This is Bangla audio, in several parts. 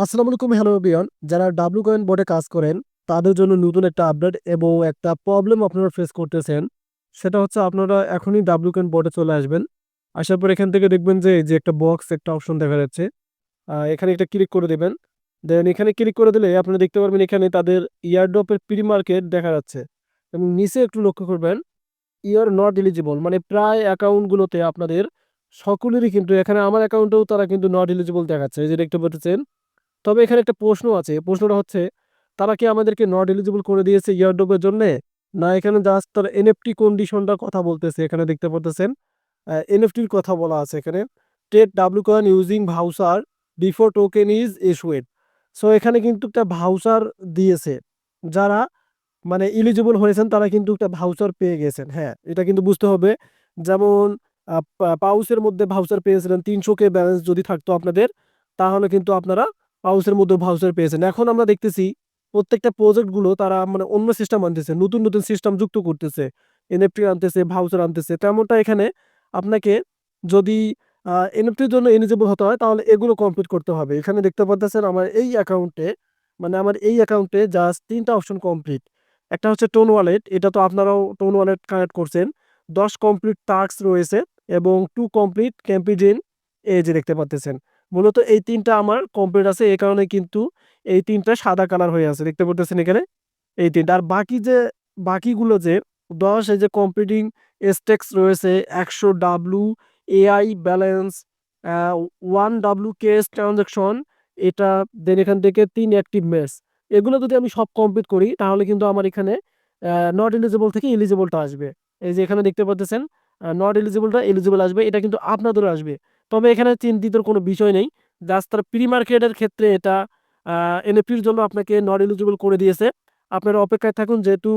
আসসালামু আলাইকুম, হ্যালো এভরিওয়ান। যারা ডাব্লু কয়েন বোর্ডে কাজ করেন তাদের জন্য নতুন একটা আপডেট এবং একটা প্রবলেম আপনারা ফেস করতেছেন। সেটা হচ্ছে আপনারা এখনই ডাব্লু কয়েন বোর্ডে চলে আসবেন। আসার পর এখান থেকে দেখবেন যে যে একটা বক্স একটা অপশন দেখা যাচ্ছে। এখানে একটা ক্লিক করে দেবেন। দেন এখানে ক্লিক করে দিলে আপনারা দেখতে পারবেন এখানে তাদের ইয়ারড্রপের প্রি মার্কেট দেখা যাচ্ছে এবং নিচে একটু লক্ষ্য করবেন ইউর নট এলিজিবল, মানে প্রায় অ্যাকাউন্টগুলোতে আপনাদের সকলেরই কিন্তু এখানে আমার অ্যাকাউন্টেও তারা কিন্তু নট এলিজিবল দেখাচ্ছে, এই যে দেখতে পাচ্ছেন। তবে এখানে একটা প্রশ্ন আছে, প্রশ্নটা হচ্ছে তারা কি আমাদেরকে নট এলিজিবল করে দিয়েছে ইয়ারড্রপের জন্য, না এখানে জাস্ট তার এনএফটি কন্ডিশনটার কথা বলতেছে। এখানে দেখতে পাচ্ছেন এনএফটির কথা বলা আছে এখানে, trade W coin using voucher before token is issued. So এখানে কিন্তু একটা ভাউচার দিয়েছে, যারা মানে ইলিজিবল হয়েছেন তারা কিন্তু একটা ভাউচার পেয়ে গেছেন। হ্যাঁ, এটা কিন্তু বুঝতে হবে। যেমন পাউসের মধ্যে ভাউচার পেয়েছিলেন 300K ব্যালেন্স যদি থাকতো আপনাদের, তাহলে কিন্তু আপনারা পাউসের মধ্যে ভাউচার পেয়েছেন। এখন আমরা দেখতেছি প্রত্যেকটা প্রজেক্ট গুলো তারা মানে অন্য সিস্টেম আনতেছে, নতুন নতুন সিস্টেম যুক্ত করতেছে, এনএফটি আনতেছে, ভাউচার আনতেছে। তেমনটা এখানে আপনাকে যদি এনএফটির জন্য এলিজিবল হতে হয় তাহলে এগুলো কমপ্লিট করতে হবে। এখানে দেখতে পাচ্ছেন আমার এই অ্যাকাউন্টে জাস্ট 3টা অপশন কমপ্লিট। একটা হচ্ছে টোন ওয়ালেট, এটা তো আপনারাও টোন ওয়ালেট কানেক্ট করছেন। 10 কমপ্লিট টাস্ক রয়েছে এবং 2 কমপ্লিট ক্যাম্পিডিন, এই যে দেখতে পাচ্ছেন। মূলত এই 3টা আমার কমপ্লিট আছে, এই কারণে কিন্তু এই 3টা সাদা কালার হয়ে আছে, দেখতে পাচ্ছেন এখানে এই 3টা। আর বাকিগুলো যে 10, এই যে কম্পিটিং স্টেক্স রয়েছে 100 W AI balance, 1 W case transaction, এটা, দেন এখান থেকে 3 অ্যাক্টিভ মেস। এগুলো যদি আমি সব কমপ্লিট করি তাহলে কিন্তু আমার এখানে নট এলিজিবল থেকে এলিজিবলটা আসবে। এই যে এখানে দেখতে পাচ্ছেন নট এলিজিবলটা এলিজিবল আসবে, এটা কিন্তু আপনাদেরও আসবে। তবে এখানে চিন্তিত কোনো বিষয় নেই, জাস্ট তার প্রি মার্কেটের ক্ষেত্রে এটা এনএফটির জন্য আপনাকে নট এলিজিবল করে দিয়েছে। আপনারা অপেক্ষায় থাকুন, যেহেতু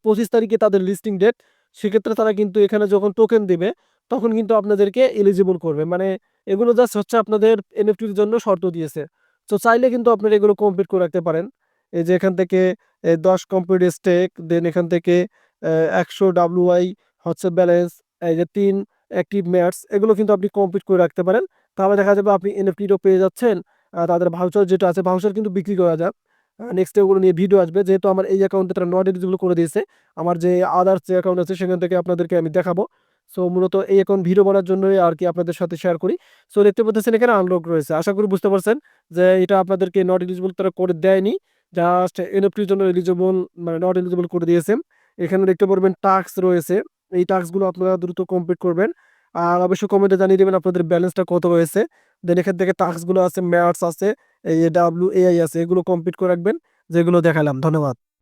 25 তারিখে তাদের লিস্টিং ডেট। সেক্ষেত্রে তারা কিন্তু এখানে যখন টোকেন দিবে তখন কিন্তু আপনাদেরকে এলিজিবল করবে। মানে এগুলো জাস্ট হচ্ছে আপনাদের এনএফটির জন্য শর্ত দিয়েছে। তো চাইলে কিন্তু আপনারা এগুলো কমপ্লিট করে রাখতে পারেন। এই যে এখান থেকে 10 কমপ্লিট স্টেক, দেন এখান থেকে 100 ডাব্লুআই হচ্ছে ব্যালেন্স, এই যে 3 অ্যাক্টিভ মেয়ার্স, এগুলো কিন্তু আপনি কমপ্লিট করে রাখতে পারেন। তাহলে দেখা যাবে আপনি এনএফটিও পেয়ে যাচ্ছেন। তাদের ভাউচার যেটা আছে, ভাউচার কিন্তু বিক্রি করা যায়। নেক্সট ওগুলো নিয়ে ভিডিও আসবে, যেহেতু আমার এই অ্যাকাউন্টে তারা নট এলিজিবল করে দিয়েছে। আমার যে আদার্স যে অ্যাকাউন্ট আছে সেখান থেকে আপনাদেরকে আমি দেখাবো। সো মূলত এই অ্যাকাউন্ট ভিডিও বানার জন্যই আর কি আপনাদের সাথে শেয়ার করি। সো দেখতে পাচ্ছেন এখানে আনলক রয়েছে, আশা করি বুঝতে পারছেন যে এটা আপনাদেরকে নট এলিজিবল তারা করে দেয়নি, জাস্ট এনএফটির জন্য এলিজিবল, মানে নট এলিজিবল করে দিয়েছে। এখানে দেখতে পারবেন টাস্ক রয়েছে, এই টাস্কগুলো আপনারা দ্রুত কমপ্লিট করবেন। আর অবশ্যই কমেন্টে জানিয়ে দেবেন আপনাদের ব্যালেন্সটা কত হয়েছে। দেন এখান থেকে টাস্কগুলো আছে, ম্যাথস আছে, এই ডাব্লিউ এআই আছে, এগুলো কমপ্লিট করে রাখবেন যেগুলো দেখালাম। ধন্যবাদ।